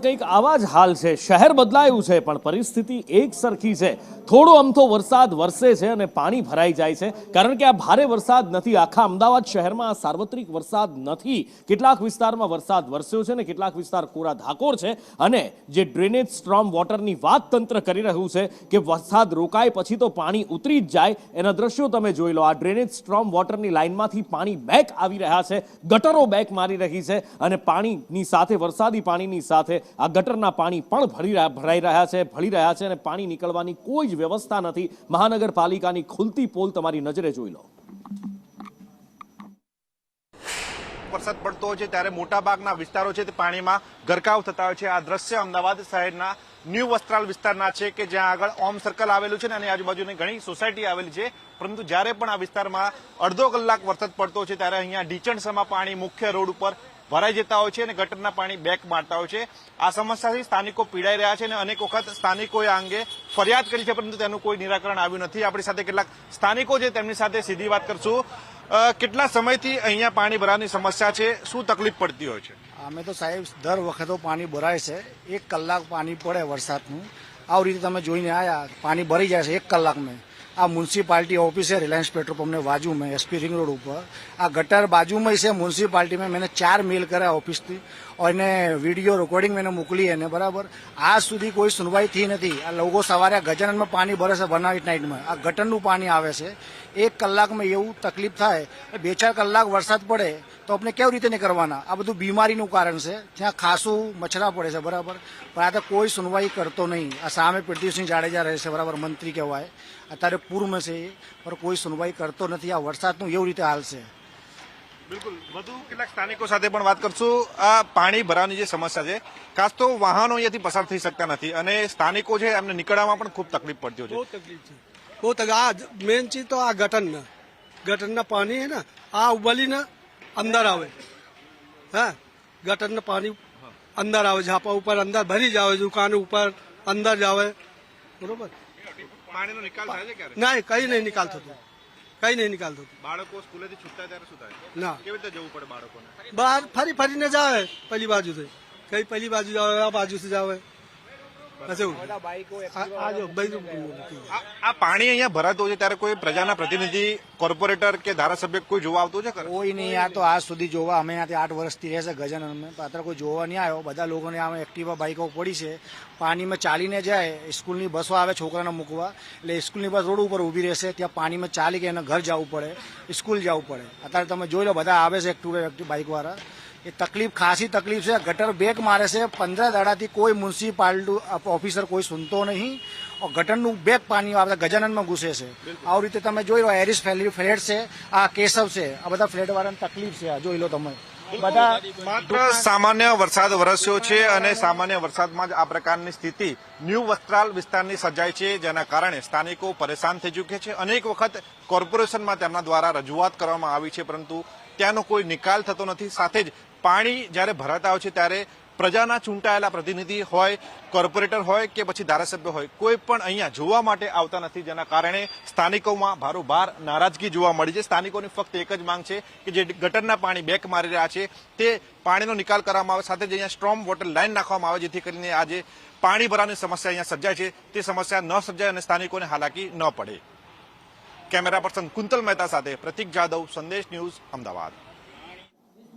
કંઈક આવા જ હાલ છે। શહેર બદલાયું છે પણ પરિસ્થિતિ એક સરખી છે। થોડો અમથો વરસાદ વરસે છે અને પાણી ભરાઈ જાય છે, કારણ કે આ ભારે વરસાદ નથી। આખા અમદાવાદ શહેરમાં આ સાર્વત્રિક વરસાદ નથી। કેટલાક વિસ્તારમાં વરસાદ વરસ્યો છે અને કેટલાક વિસ્તાર કોરા ધાકોર છે। અને જે ડ્રેનેજ સ્ટ્રોમ વોટરની વાત તંત્ર કરી રહ્યું છે કે વરસાદ રોકાય પછી તો પાણી ઉતરી જ જાય, એના દ્રશ્યો તમે જોઈ લો। આ ડ્રેનેજ સ્ટ્રોમ વોટરની લાઇનમાંથી પાણી બેક આવી રહ્યા છે, ગટરો બેક મારી રહી છે અને પાણીની સાથે વરસાદી પાણીની સાથે આ ગટરના પાણી પણ ભળી રહ્યા છે અને પાણી નીકળવાની કોઈ જ વ્યવસ્થા નથી। મહાનગરપાલિકાની ખુલતી પોલ તમારી નજરે જોઈ લો। વરસાદ પડતો હોય છે ત્યારે મોટાભાગના વિસ્તારો છે તે પાણીમાં ગરકાવ થતા હોય છે। આ દ્રશ્ય અમદાવાદ શહેરના ન્યૂ વસ્ત્રાલ વિસ્તારના છે કે જ્યાં આગળ ઓમ સર્કલ આવેલું છે અને આજુબાજુની ઘણી સોસાયટી આવેલી છે, પરંતુ જ્યારે પણ આ વિસ્તારમાં અડધો કલાક વરસાદ પડતો છે ત્યારે અહીંયા ઢીચણસમાં પાણી મુખ્ય રોડ ઉપર ભરાઈ જતા હોય છે અને ગટરના પાણી બેક મારતા હોય છે। આ સમસ્યાથી સ્થાનિકો પીડાઈ રહ્યા છે અને અનેક વખત સ્થાનિકોએ આ અંગે ફરિયાદ કરી છે, પરંતુ તેનું કોઈ નિરાકરણ આવ્યું નથી। આપણી સાથે કેટલાક સ્થાનિકો છે, તેમની સાથે સીધી વાત કરશું। કેટલા સમયથી અહીંયા પાણી ભરાવાની સમસ્યા છે, શું તકલીફ પડતી હોય છે? અમે તો સાહેબ દર વખતે પાણી ભરાય છે। 1 કલાક પાણી પડે વરસાદનું, આવી રીતે તમે જોઈને આવ્યા, પાણી ભરી જાય છે 1 કલાકમાં। આ મ્યુનિસિપાલિટી ઓફિસ है रिलायंस पेट्रोल पंप ने बाजू में एसपी रिंग रोड ऊपर आ गटर बाजू में से म्युनिसिपालिटी में मैंने 4 मेल કર્યા ઓફિસ થી और એને વિડીયો રેકોર્ડિંગ मैंने મોકલી એને બરાબર। આજ સુધી કોઈ સુનવાઈ થઈ નથી। આ લોકો સવારે ગજાનનમાં પાણી ભરે છે બનાવીટ નાઇટમાં, આ ગટરનું પાણી આવે છે। 1 કલાકમાં એવું તકલીફ થાય, 2-4 કલાક વરસાદ પડે તો આપણે કેવી રીતે નહીં કરવાના? આ બધું બીમારીનું કારણ છે। ત્યાં ખાસું મચ્છરા પડે છે બરાબર, પણ આ તો કોઈ સુનવાઈ કરતો નહીં। આ સામે પ્રદીપસિંહ જાડેજા રહે છે બરાબર, મંત્રી કહેવાય, અત્યારે પૂર્વમાં છે, પણ કોઈ સુનવાઈ કરતો નથી। આ વરસાદનું એવું રીતે હાલ છે। બિલકુલ, વધુ કેટલાક સ્થાનિકો સાથે પણ વાત કરશું। આ પાણી ભરાવાની જે સમસ્યા છે, ખાસ તો વાહનો અહીંયાથી પસાર થઈ શકતા નથી અને સ્થાનિકો છે એમને નીકળવામાં પણ ખૂબ તકલીફ પડતી હોય છે। બહુ તકલીફ છે, બહુ તકલીફ। આ મેન ચીજ તો આ ગટરના પાણી है ना, આ ઉબલીને અંદર આવે। હા, ગટરના પાણી અંદર આવે, ઝાપા ઉપર અંદર ભરી જાવે, દુકાન ઉપર અંદર જાવે બરોબર। પાણીનો નિકાલ થાય છે ક્યારે? ના, કઈ નહીં નિકાલ થતો, કઈ નહીં નિકાલ થતો। બાળકો સ્કૂલેથી છૂટતા ત્યારે શું થાય? ના, કેવી રીતે જવું પડે બાળકોને? બહાર ફરીને જાવે, પેલી બાજુથી કઈ પેલી બાજુ જાવે, આ બાજુથી જાવે। આ પાણી અહીંયા ભરાતું હોય છે ત્યારે કોઈ પ્રજાના પ્રતિનિધિ, કોર્પોરેટર કે ધારાસભ્ય કોઈ જોવા આવતું છે? કોઈ નહીં। આ તો આજ સુધી જોવા, અમે ત્યાંથી 8 વર્ષથી રહે છે ગજાનનમાં, પાત્ર કોઈ જોવા નહીં આવ્યો। બધા લોકોને આમાં એક્ટિવા બાઇકો પડી છે, પાણીમાં ચાલીને જાય। સ્કૂલની બસો આવે છોકરાને મૂકવા, એટલે સ્કૂલની બસ રોડ ઉપર ઊભી રહેશે, ત્યાં પાણીમાં ચાલી કે એને ઘર જવું પડે, સ્કૂલ જવું પડે। અત્યારે તમે જોઈ લો, બધા આવે છે એક્ટિવ બાઇકવાળા। એ તકલીફ ખાસી તકલીફ છે। ગટર બેક મારે છે, 15 દાડાથી કોઈ મ્યુનિસિપાલિટી ઓફિસર કોઈ સુનતો નહીં। ગટરનું બેક પાણી આવે ગજાનનમાં ઘૂસે છે। આવી રીતે તમે જોઈ લો, એરિસ ફ્લેટ છે, આ કેશવ છે, આ બધા ફ્લેટ વાળાની તકલીફ છે। જોઈ લો તમે, બધા માત્ર સામાન્ય વરસાદ વરસ્યો છે અને સામાન્ય વરસાદમાં જ આ પ્રકારની સ્થિતિ ન્યૂ વસ્ત્રાલ વિસ્તારની સર્જાય છે, જેના કારણે સ્થાનિકો પરેશાન થઈ ચૂક્યા છે। અનેક વખત કોર્પોરેશનમાં તેમના દ્વારા રજૂઆત કરવામાં આવી છે, પરંતુ ત્યાંનો કોઈ નિકાલ થતો નથી। સાથે જ પાણી જ્યારે ભરાતા હોય છે ત્યારે પ્રજાના ચૂંટાયેલા પ્રતિનિધિ હોય, કોર્પોરેટર હોય કે પછી ધારાસભ્ય હોય, કોઈ પણ અહીંયા જોવા માટે આવતા નથી, જેના કારણે સ્થાનિકોમાં ભારોભાર નારાજગી જોવા મળી છે। સ્થાનિકોની ફક્ત એક જ માંગ છે કે જે ગટરના પાણી બેક મારી રહ્યા છે તે પાણીનો નિકાલ કરવામાં આવે, સાથે જ અહીંયા સ્ટ્રોમ વોટર લાઇન નાખવામાં આવે, જેથી કરીને આજે પાણી ભરાવાની સમસ્યા અહીંયા સર્જાય છે તે સમસ્યા ન સર્જાય અને સ્થાનિકોને હાલાકી ન પડે। કેમેરા પર્સન કુંતલ મહેતા સાથે પ્રતિક જાદવ, સંદેશ ન્યૂઝ, અમદાવાદ।